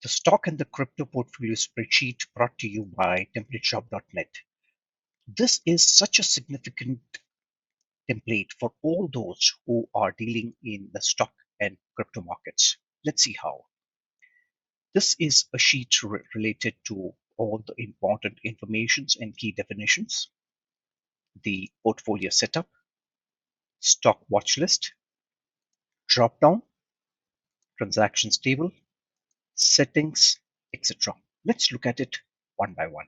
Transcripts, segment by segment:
the stock and the crypto portfolio spreadsheet brought to you by templateshop.net. This is such a significant template for all those who are dealing in the stock and crypto markets. Let's see how. This is a sheet related to all the important informations and key definitions, the portfolio setup, stock watch list, drop down, transactions table, settings, etc. Let's look at it one by one.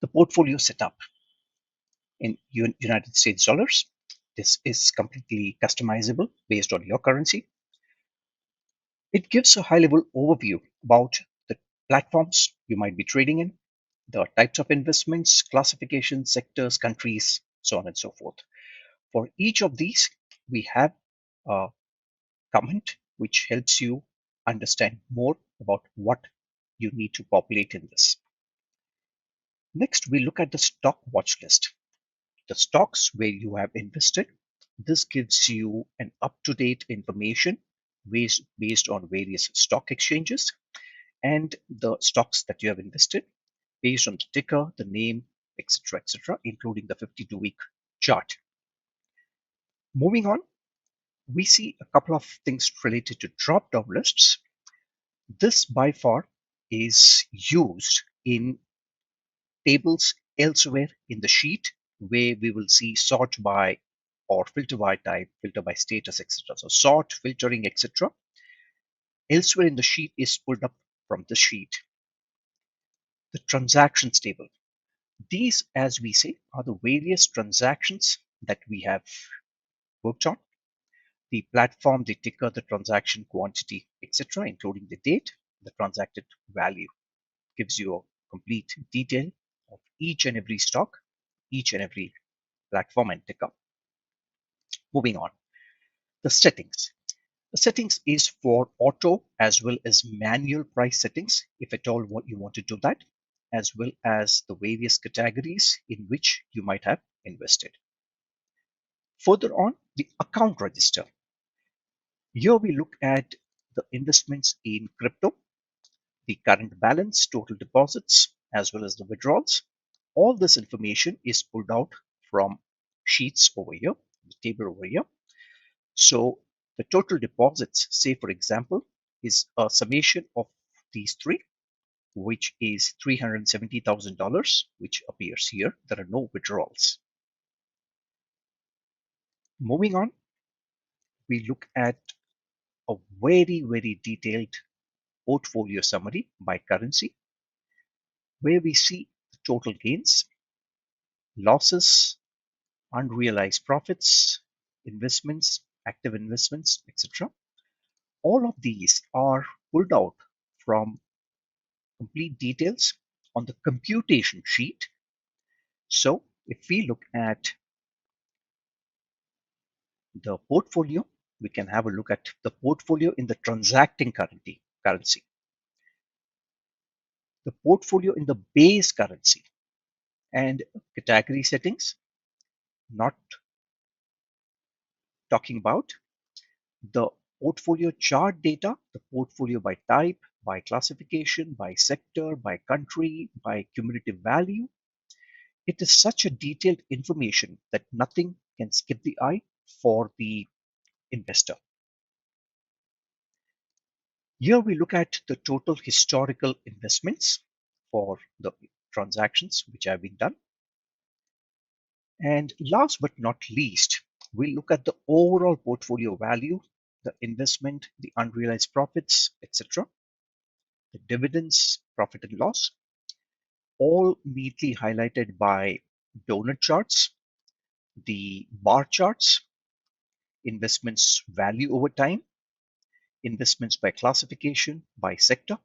The portfolio setup in United States dollars. This is completely customizable based on your currency. It gives a high-level overview about the platforms you might be trading in, the types of investments, classifications, sectors, countries, so on and so forth. For each of these, we have a comment which helps you understand more about what you need to populate in this. Next, we look at the stock watch list. The stocks where you have invested. This gives you an up-to-date information based on various stock exchanges and the stocks that you have invested based on the ticker, the name, etc., including the 52-week chart. Moving on, we see a couple of things related to drop-down lists. This by far is used in tables elsewhere in the sheet where we will see sort by or filter by type, filter by status, etc. So sort, filtering, etc. Elsewhere in the sheet is pulled up from the sheet. The transactions table. These, as we say, are the various transactions that we have worked on. The platform, the ticker, the transaction quantity, etc., including the date, the transacted value. Gives you a complete detail of each and every stock, each and every platform and ticker. Moving on, the settings. The settings is for auto as well as manual price settings, if at all what you want to do that, as well as the various categories in which you might have invested. Further on, the account register. Here we look at the investments in crypto, the current balance, total deposits, as well as the withdrawals. All this information is pulled out from sheets over here, the table over here. So the total deposits, say for example, is a summation of these three, which is $370,000, which appears here. There are no withdrawals. Moving on, we look at a very detailed portfolio summary by currency, where we see the total gains, losses, unrealized profits, investments, active investments, etc. All of these are pulled out from complete details on the computation sheet. So if we look at the portfolio, we can have a look at the portfolio in the transacting currency, the portfolio in the base currency, and category settings, not talking about the portfolio chart data, the portfolio by type, by classification, by sector, by country, by cumulative value. It is such a detailed information that nothing can skip the eye for the investor. Here we look at the total historical investments for the transactions which have been done. And last but not least, we look at the overall portfolio value, the investment, the unrealized profits, etc., the dividends, profit and loss, all neatly highlighted by donut charts, the bar charts, investments value over time, investments by classification, by sector.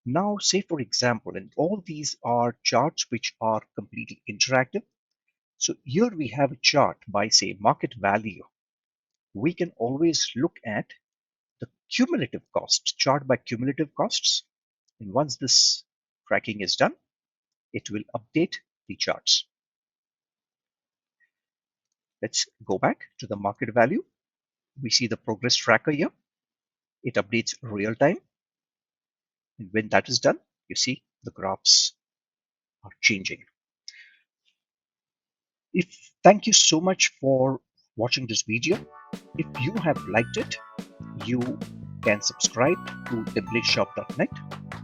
Now, say for example, and all these are charts which are completely interactive. So here we have a chart by, say, market value. We can always look at the cumulative cost, chart by cumulative costs. And once this tracking is done, it will update the charts. Let's go back to the market value. We see the progress tracker here. It updates real time. And when that is done, you see the graphs are changing. Thank you so much for watching this video. If you have liked it, you can subscribe to templateshop.net